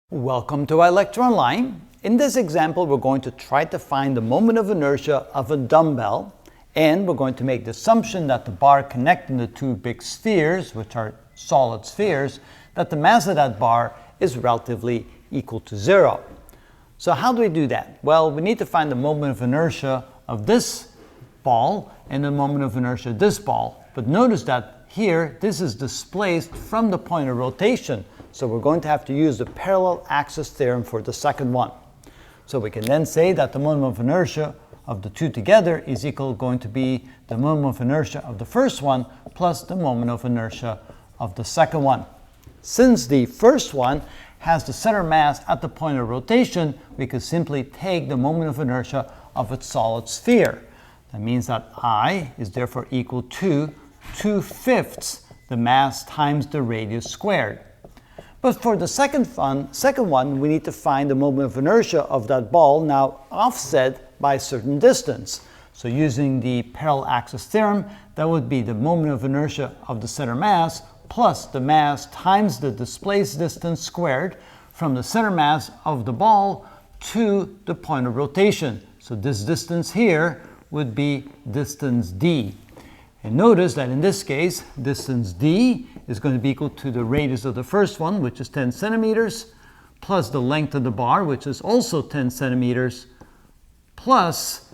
Welcome to our lecture online. In this example, we're going to try to find the moment of inertia of a dumbbell, and we're going to make the assumption that the bar connecting the two big spheres, which are solid spheres, that the mass of that bar is relatively equal to 0. So how do we do that? Well, we need to find the moment of inertia of this ball and the moment of inertia of this ball. But notice that here, this is displaced from the point of rotation. So we're going to have to use the parallel axis theorem for the second one. So we can then say that the moment of inertia of the two together is going to be the moment of inertia of the first one plus the moment of inertia of the second one. Since the first one has the center mass at the point of rotation, we could simply take the moment of inertia of its solid sphere. That means that I is therefore equal to 2/5 the mass times the radius squared. But for the second one, we need to find the moment of inertia of that ball now offset by a certain distance. So using the parallel axis theorem, that would be the moment of inertia of the center mass plus the mass times the displaced distance squared from the center mass of the ball to the point of rotation. So this distance here would be distance d. And notice that in this case, distance d is going to be equal to the radius of the first one, which is 10 centimeters, plus the length of the bar, which is also 10 centimeters, plus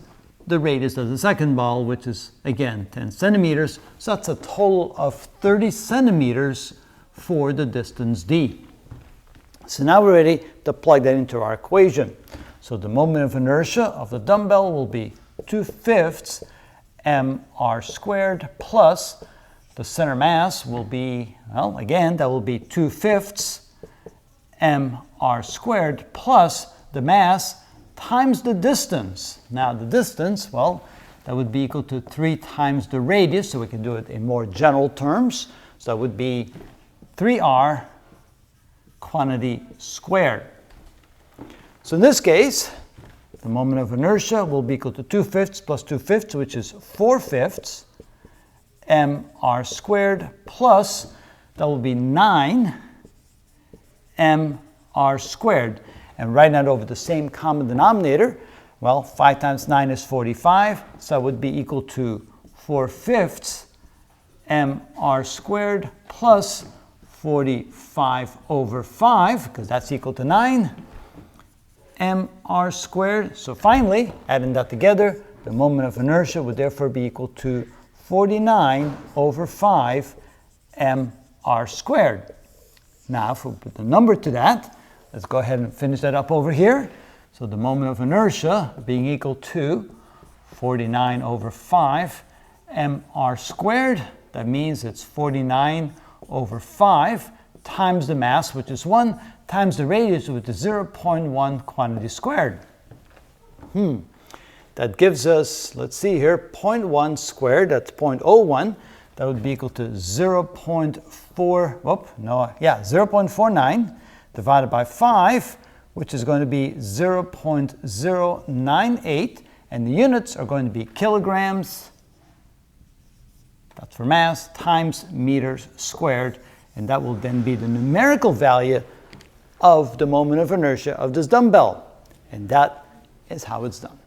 the radius of the second ball, which is, again, 10 centimeters. So that's a total of 30 centimeters for the distance d. So now we're ready to plug that into our equation. So the moment of inertia of the dumbbell will be 2/5 mr squared plus the center mass will be, well, again, that will be 2/5 mr squared plus the mass times the distance. Now the distance, well, that would be equal to 3 times the radius, so we can do it in more general terms. So that would be 3r quantity squared. So in this case, the moment of inertia will be equal to 2/5 plus 2/5, which is 4/5 mr squared plus, that will be 9 mr squared. And writing that over the same common denominator, well, 5 times 9 is 45, so that would be equal to 4/5 mr squared plus 45/5, because that's equal to 9 mr squared. So finally, adding that together, the moment of inertia would therefore be equal to 49/5 mr squared. Now, if we put the number to that, let's go ahead and finish that up over here. So the moment of inertia being equal to 49/5 mr squared, that means it's 49/5 times the mass, which is 1, times the radius, which is 0.1 quantity squared. That gives us, let's see here, 0.1 squared, that's 0.01. That would be equal to 0.49 divided by 5, which is going to be 0.098. And the units are going to be kilograms, that's for mass, times meters squared. And that will then be the numerical value of the moment of inertia of this dumbbell. And that is how it's done.